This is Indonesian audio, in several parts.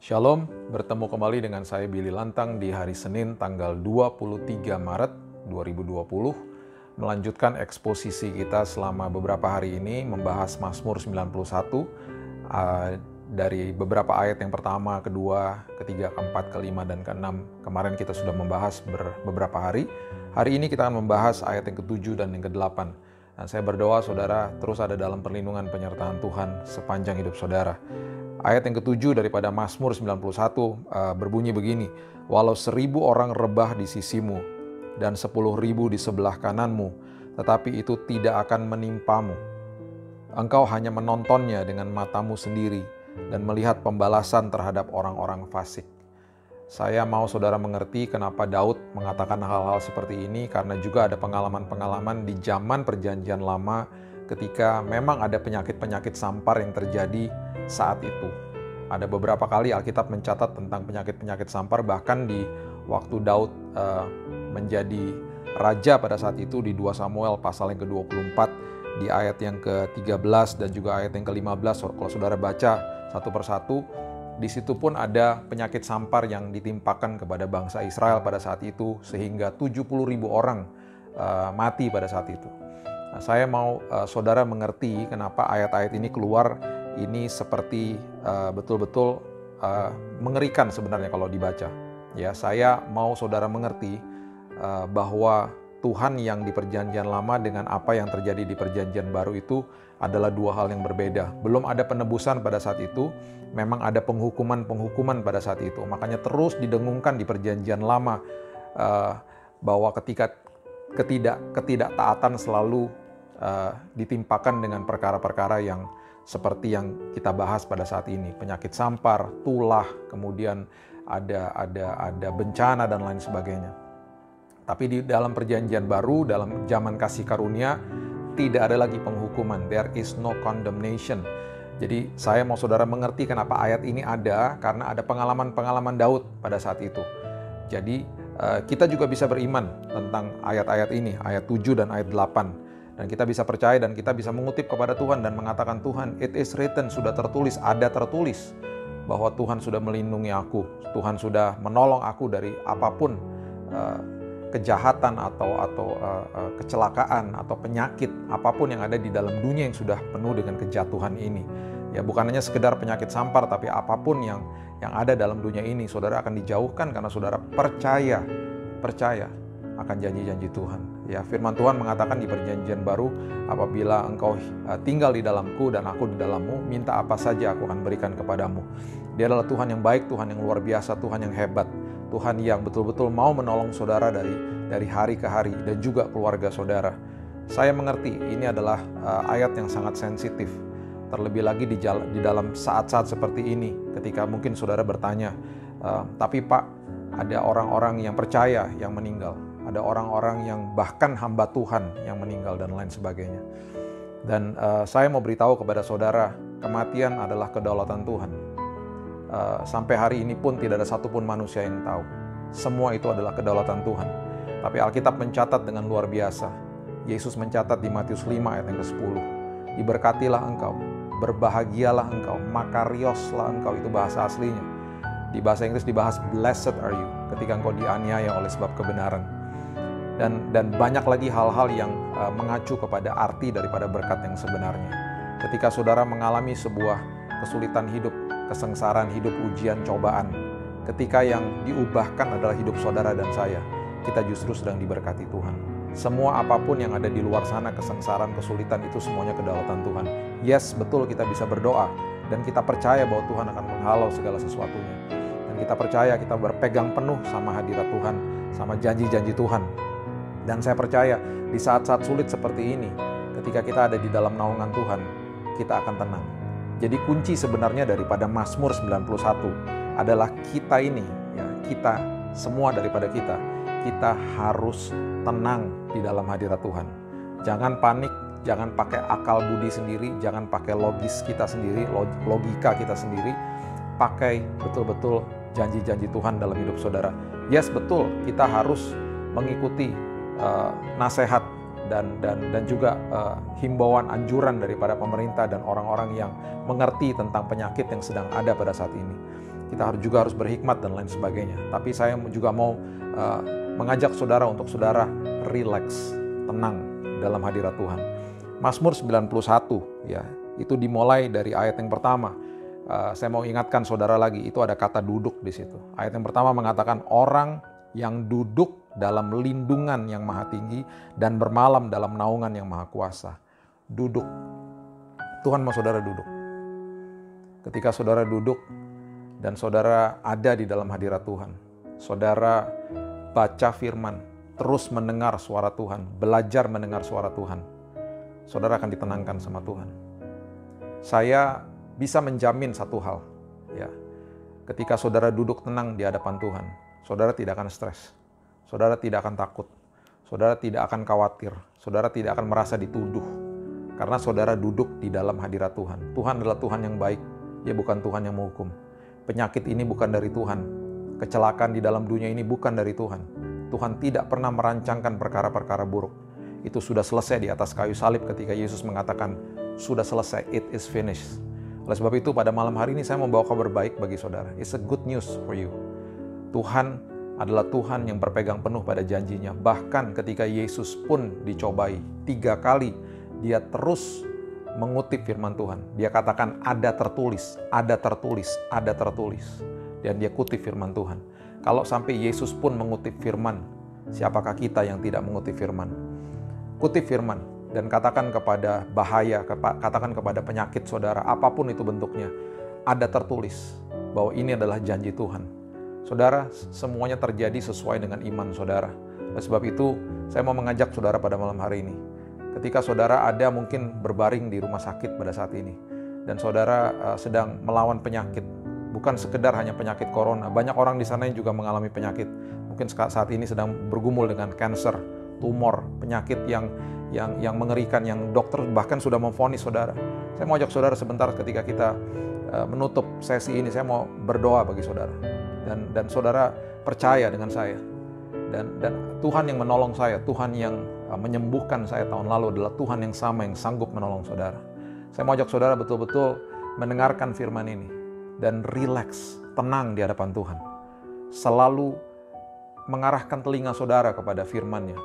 Shalom, bertemu kembali dengan saya Billy Lantang di hari Senin tanggal 23 Maret 2020, melanjutkan eksposisi kita selama beberapa hari ini membahas Mazmur 91 dari beberapa ayat yang pertama, kedua, ketiga, keempat, kelima, dan keenam. Kemarin kita sudah membahas beberapa hari. Hari ini kita akan membahas ayat yang ketujuh dan yang kedelapan. Dan saya berdoa saudara terus ada dalam perlindungan penyertaan Tuhan sepanjang hidup saudara. Ayat yang ketujuh daripada Mazmur 91 berbunyi begini, walau 1.000 orang rebah di sisimu dan 10.000 di sebelah kananmu, tetapi itu tidak akan menimpamu. Engkau hanya menontonnya dengan matamu sendiri dan melihat pembalasan terhadap orang-orang fasik. Saya mau saudara mengerti kenapa Daud mengatakan hal-hal seperti ini, karena juga ada pengalaman-pengalaman di zaman Perjanjian Lama ketika memang ada penyakit-penyakit sampar yang terjadi saat itu. Ada beberapa kali Alkitab mencatat tentang penyakit-penyakit sampar, bahkan di waktu Daud menjadi raja pada saat itu di 2 Samuel pasal yang ke-24 di ayat yang ke-13 dan juga ayat yang ke-15. Kalau saudara baca satu persatu, di situ pun ada penyakit sampar yang ditimpakan kepada bangsa Israel pada saat itu sehingga 70.000 orang mati pada saat itu. Nah, saya mau saudara mengerti kenapa ayat-ayat ini keluar. Ini seperti betul-betul mengerikan sebenarnya kalau dibaca. Ya, saya mau saudara mengerti bahwa Tuhan yang di Perjanjian Lama dengan apa yang terjadi di Perjanjian Baru itu adalah dua hal yang berbeda. Belum ada penebusan pada saat itu, memang ada penghukuman pada saat itu. Makanya terus didengungkan di Perjanjian Lama bahwa ketika ketidaktaatan selalu ditimpakan dengan perkara-perkara yang seperti yang kita bahas pada saat ini, penyakit sampar, tulah, kemudian ada bencana dan lain sebagainya. Tapi di dalam Perjanjian Baru, dalam zaman kasih karunia, tidak ada lagi penghukuman. There is no condemnation. Jadi saya mau saudara mengerti kenapa ayat ini ada, karena ada pengalaman-pengalaman Daud pada saat itu. Jadi kita juga bisa beriman tentang ayat-ayat ini, ayat 7 dan ayat 8. Dan kita bisa percaya dan kita bisa mengutip kepada Tuhan dan mengatakan, Tuhan, it is written, sudah tertulis, ada tertulis bahwa Tuhan sudah melindungi aku, Tuhan sudah menolong aku dari apapun kejahatan atau kecelakaan atau penyakit apapun yang ada di dalam dunia yang sudah penuh dengan kejatuhan ini. Ya, bukan hanya sekedar penyakit sampar, tapi apapun yang ada dalam dunia ini, saudara akan dijauhkan karena saudara percaya akan janji-janji Tuhan. Ya, firman Tuhan mengatakan di Perjanjian Baru, apabila engkau tinggal di dalamku dan aku di dalammu, minta apa saja aku akan berikan kepadamu. Dia adalah Tuhan yang baik, Tuhan yang luar biasa, Tuhan yang hebat, Tuhan yang betul-betul mau menolong saudara dari hari ke hari dan juga keluarga saudara. Saya mengerti ini adalah ayat yang sangat sensitif. Terlebih lagi di dalam saat-saat seperti ini, ketika mungkin saudara bertanya, tapi Pak, ada orang-orang yang percaya yang meninggal. Ada orang-orang yang bahkan hamba Tuhan yang meninggal dan lain sebagainya. Dan saya mau beritahu kepada saudara, kematian adalah kedaulatan Tuhan. Sampai hari ini pun tidak ada satupun manusia yang tahu. Semua itu adalah kedaulatan Tuhan. Tapi Alkitab mencatat dengan luar biasa. Yesus mencatat di Matius 5 ayat yang ke-10. Diberkatilah engkau, berbahagialah engkau, makarioslah engkau, itu bahasa aslinya. Di bahasa Inggris dibahas blessed are you, ketika engkau dianiaya oleh sebab kebenaran. Dan banyak lagi hal-hal yang mengacu kepada arti daripada berkat yang sebenarnya. Ketika saudara mengalami sebuah kesulitan hidup, kesengsaraan hidup, ujian, cobaan, ketika yang diubahkan adalah hidup saudara dan saya, kita justru sedang diberkati Tuhan. Semua apapun yang ada di luar sana, kesengsaraan, kesulitan, itu semuanya kedaulatan Tuhan. Yes, betul, kita bisa berdoa dan kita percaya bahwa Tuhan akan menghalau segala sesuatunya. Dan kita percaya, kita berpegang penuh sama hadirat Tuhan, sama janji-janji Tuhan. Dan saya percaya di saat-saat sulit seperti ini, ketika kita ada di dalam naungan Tuhan, kita akan tenang. Jadi kunci sebenarnya daripada Mazmur 91 adalah kita ini, ya, kita semua daripada kita harus tenang di dalam hadirat Tuhan. Jangan panik, jangan pakai akal budi sendiri, jangan pakai logis kita sendiri, logika kita sendiri. Pakai betul-betul janji-janji Tuhan dalam hidup saudara. Yes, betul, kita harus mengikuti nasihat dan juga himbauan anjuran daripada pemerintah dan orang-orang yang mengerti tentang penyakit yang sedang ada pada saat ini. kita juga harus berhikmat dan lain sebagainya. Tapi saya juga mau mengajak saudara untuk saudara relax, tenang dalam hadirat Tuhan. Mazmur 91 ya, itu dimulai dari ayat yang pertama. Saya mau ingatkan saudara lagi, itu ada kata duduk di situ. Ayat yang pertama mengatakan orang yang duduk dalam lindungan yang maha tinggi dan bermalam dalam naungan yang maha kuasa. Duduk. Tuhan mau saudara duduk. Ketika saudara duduk dan saudara ada di dalam hadirat Tuhan, saudara baca firman, terus mendengar suara Tuhan, belajar mendengar suara Tuhan, saudara akan ditenangkan sama Tuhan. Saya bisa menjamin satu hal, ya, ketika saudara duduk tenang di hadapan Tuhan, saudara tidak akan stres, saudara tidak akan takut, saudara tidak akan khawatir, saudara tidak akan merasa dituduh, karena saudara duduk di dalam hadirat Tuhan. Tuhan adalah Tuhan yang baik, Dia bukan Tuhan yang menghukum. Penyakit ini bukan dari Tuhan, kecelakaan di dalam dunia ini bukan dari Tuhan. Tuhan tidak pernah merancangkan perkara-perkara buruk. Itu sudah selesai di atas kayu salib ketika Yesus mengatakan, sudah selesai, it is finished. Oleh sebab itu pada malam hari ini saya membawa kabar baik bagi saudara. It's a good news for you. Tuhan adalah Tuhan yang berpegang penuh pada janjinya. Bahkan ketika Yesus pun dicobai 3 kali, Dia terus mengutip firman Tuhan. Dia katakan ada tertulis, ada tertulis, ada tertulis. Dan Dia kutip firman Tuhan. Kalau sampai Yesus pun mengutip firman, siapakah kita yang tidak mengutip firman? Kutip firman. Dan katakan kepada bahaya, katakan kepada penyakit saudara, apapun itu bentuknya, ada tertulis bahwa ini adalah janji Tuhan. Saudara, semuanya terjadi sesuai dengan iman saudara. Oleh sebab itu, saya mau mengajak saudara pada malam hari ini. Ketika saudara ada mungkin berbaring di rumah sakit pada saat ini, dan saudara sedang melawan penyakit, bukan sekedar hanya penyakit corona. Banyak orang di sana yang juga mengalami penyakit. Mungkin saat ini sedang bergumul dengan kanker, tumor, penyakit yang mengerikan, yang dokter bahkan sudah memvonis saudara. Saya mau ajak saudara sebentar ketika kita menutup sesi ini, saya mau berdoa bagi saudara. Dan saudara percaya dengan saya. Dan Tuhan yang menolong saya, Tuhan yang menyembuhkan saya tahun lalu adalah Tuhan yang sama yang sanggup menolong saudara. Saya mau ajak saudara betul-betul mendengarkan firman ini. Dan relax, tenang di hadapan Tuhan. Selalu mengarahkan telinga saudara kepada firman-Nya.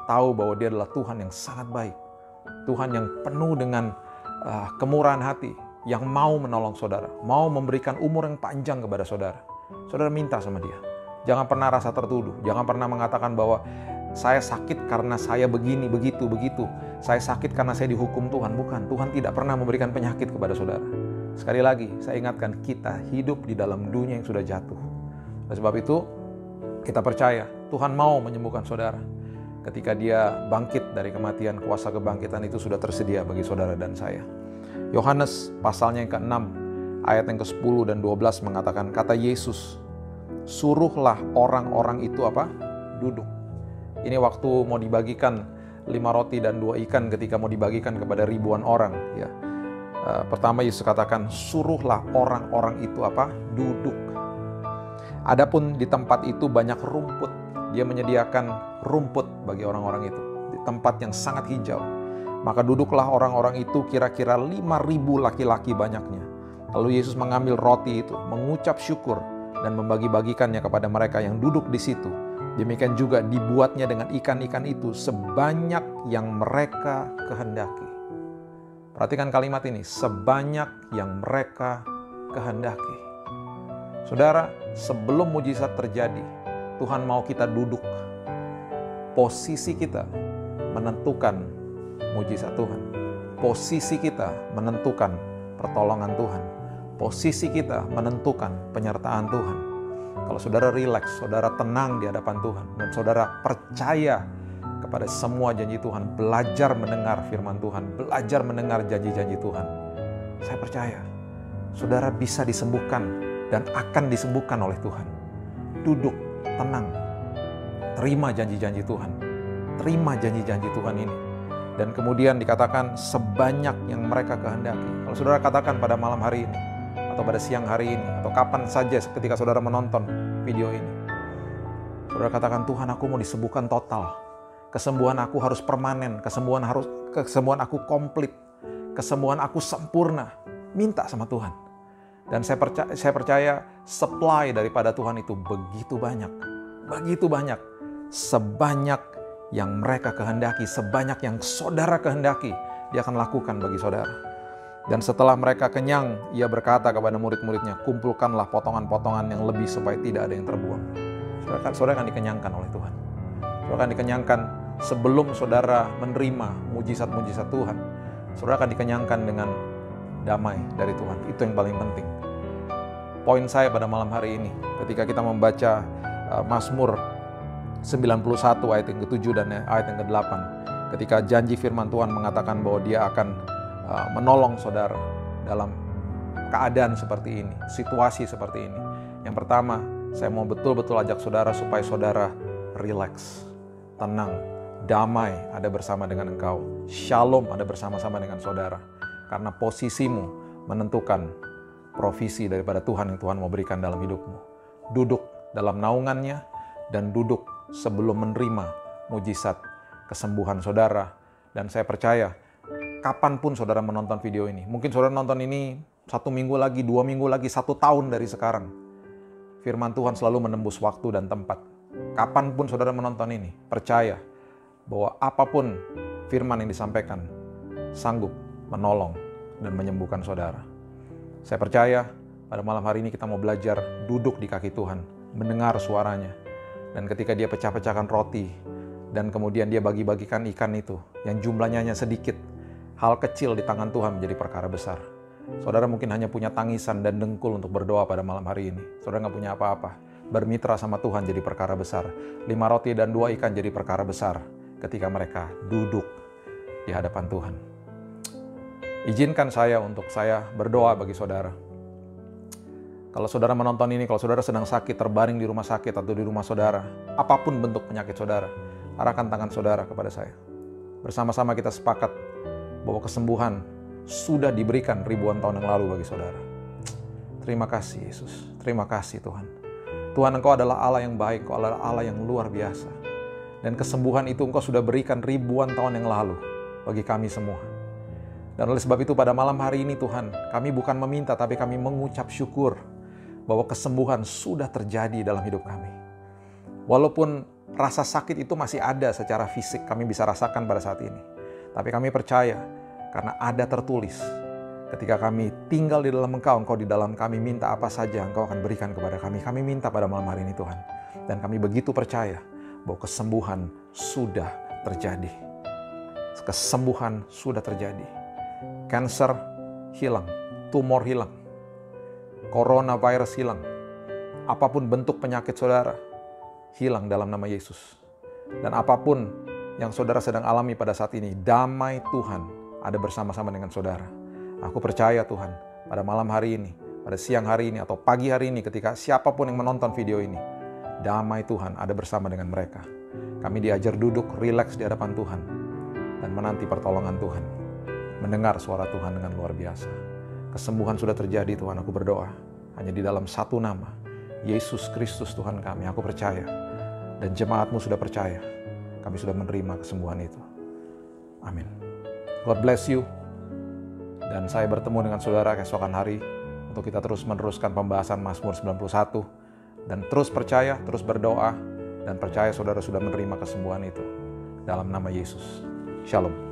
Tahu bahwa Dia adalah Tuhan yang sangat baik. Tuhan yang penuh dengan kemurahan hati, yang mau menolong saudara, mau memberikan umur yang panjang kepada saudara. Saudara minta sama Dia. Jangan pernah rasa tertuduh. Jangan pernah mengatakan bahwa saya sakit karena saya begini, begitu. Saya sakit karena saya dihukum Tuhan. Bukan, Tuhan tidak pernah memberikan penyakit kepada saudara. Sekali lagi, saya ingatkan, kita hidup di dalam dunia yang sudah jatuh. Oleh sebab itu, kita percaya Tuhan mau menyembuhkan saudara. Ketika Dia bangkit dari kematian, kuasa kebangkitan itu sudah tersedia bagi saudara dan saya. Yohanes pasalnya yang ke-6, ayat yang ke-10 dan 12 mengatakan, kata Yesus, suruhlah orang-orang itu apa? Duduk. Ini waktu mau dibagikan 5 roti dan 2 ikan ketika mau dibagikan kepada ribuan orang. Ya. Pertama Yesus katakan, suruhlah orang-orang itu apa? Duduk. Adapun di tempat itu banyak rumput. Dia menyediakan rumput bagi orang-orang itu. Di tempat yang sangat hijau. Maka duduklah orang-orang itu kira-kira 5.000 laki-laki banyaknya. Lalu Yesus mengambil roti itu, mengucap syukur, dan membagi-bagikannya kepada mereka yang duduk di situ. Demikian juga dibuatnya dengan ikan-ikan itu sebanyak yang mereka kehendaki. Perhatikan kalimat ini, sebanyak yang mereka kehendaki. Saudara, sebelum mujizat terjadi, Tuhan mau kita duduk. Posisi kita menentukan mujizat Tuhan. Posisi kita menentukan pertolongan Tuhan. Posisi kita menentukan penyertaan Tuhan. Kalau saudara rileks, saudara tenang di hadapan Tuhan, dan saudara percaya kepada semua janji Tuhan, belajar mendengar firman Tuhan, belajar mendengar janji-janji Tuhan, saya percaya saudara bisa disembuhkan dan akan disembuhkan oleh Tuhan. Duduk, tenang, terima janji-janji Tuhan, terima janji-janji Tuhan ini. Dan kemudian dikatakan sebanyak yang mereka kehendaki. Kalau saudara katakan pada malam hari ini, atau pada siang hari ini, atau kapan saja ketika saudara menonton video ini, saudara katakan, Tuhan, aku mau disembuhkan total. Kesembuhan aku harus permanen, kesembuhan aku komplit, kesembuhan aku sempurna. Minta sama Tuhan. Dan saya percaya supply daripada Tuhan itu begitu banyak. Begitu banyak. Sebanyak yang mereka kehendaki, sebanyak yang saudara kehendaki, dia akan lakukan bagi saudara. Dan setelah mereka kenyang, ia berkata kepada murid-muridnya, kumpulkanlah potongan-potongan yang lebih supaya tidak ada yang terbuang. Saudara akan dikenyangkan oleh Tuhan. Saudara akan dikenyangkan sebelum saudara menerima mujizat-mujizat Tuhan. Saudara akan dikenyangkan dengan damai dari Tuhan. Itu yang paling penting. Poin saya pada malam hari ini, ketika kita membaca Mazmur 91 ayat yang ke-7 dan ayat yang ke-8, ketika janji firman Tuhan mengatakan bahwa dia akan menolong saudara dalam keadaan seperti ini, situasi seperti ini. Yang pertama, saya mau betul-betul ajak saudara supaya saudara rileks, tenang, damai ada bersama dengan engkau. Shalom ada bersama-sama dengan saudara. Karena posisimu menentukan provisi daripada Tuhan yang Tuhan mau berikan dalam hidupmu. Duduk dalam naungannya dan duduk sebelum menerima mujizat kesembuhan saudara. Dan saya percaya, kapanpun saudara menonton video ini, mungkin saudara nonton ini 1 minggu lagi, 2 minggu lagi, 1 tahun dari sekarang. Firman Tuhan selalu menembus waktu dan tempat. Kapanpun saudara menonton ini, percaya bahwa apapun firman yang disampaikan sanggup menolong dan menyembuhkan saudara. Saya percaya pada malam hari ini kita mau belajar duduk di kaki Tuhan, mendengar suaranya. Dan ketika dia pecah-pecahkan roti dan kemudian dia bagi-bagikan ikan itu yang jumlahnya hanya sedikit, hal kecil di tangan Tuhan menjadi perkara besar. Saudara mungkin hanya punya tangisan dan dengkul untuk berdoa pada malam hari ini. Saudara nggak punya apa-apa. Bermitra sama Tuhan jadi perkara besar. 5 roti dan 2 ikan jadi perkara besar ketika mereka duduk di hadapan Tuhan. Izinkan saya untuk saya berdoa bagi saudara. Kalau saudara menonton ini, kalau saudara sedang sakit, terbaring di rumah sakit atau di rumah saudara, apapun bentuk penyakit saudara, arahkan tangan saudara kepada saya. Bersama-sama kita sepakat bahwa kesembuhan sudah diberikan ribuan tahun yang lalu bagi saudara. Terima kasih Yesus, terima kasih Tuhan. Tuhan, Engkau adalah Allah yang baik, Engkau adalah Allah yang luar biasa. Dan kesembuhan itu Engkau sudah berikan ribuan tahun yang lalu bagi kami semua. Dan oleh sebab itu pada malam hari ini Tuhan, kami bukan meminta tapi kami mengucap syukur bahwa kesembuhan sudah terjadi dalam hidup kami. Walaupun rasa sakit itu masih ada secara fisik, kami bisa rasakan pada saat ini. Tapi kami percaya karena ada tertulis, ketika kami tinggal di dalam Engkau, Engkau di dalam kami, minta apa saja Engkau akan berikan kepada kami. Kami minta pada malam hari ini Tuhan. Dan kami begitu percaya bahwa kesembuhan sudah terjadi. Kesembuhan sudah terjadi. Cancer hilang, tumor hilang, coronavirus hilang, apapun bentuk penyakit saudara, hilang dalam nama Yesus. Dan apapun yang saudara sedang alami pada saat ini, damai Tuhan ada bersama-sama dengan saudara. Aku percaya Tuhan, pada malam hari ini, pada siang hari ini, atau pagi hari ini, ketika siapapun yang menonton video ini, damai Tuhan ada bersama dengan mereka. Kami diajar duduk, rileks di hadapan Tuhan, dan menanti pertolongan Tuhan. Mendengar suara Tuhan dengan luar biasa. Kesembuhan sudah terjadi Tuhan, aku berdoa. Hanya di dalam satu nama, Yesus Kristus Tuhan kami, aku percaya. Dan jemaatmu sudah percaya, kami sudah menerima kesembuhan itu. Amin. God bless you. Dan saya bertemu dengan saudara keesokan hari, untuk kita terus meneruskan pembahasan Mazmur 91. Dan terus percaya, terus berdoa, dan percaya saudara sudah menerima kesembuhan itu. Dalam nama Yesus. Shalom.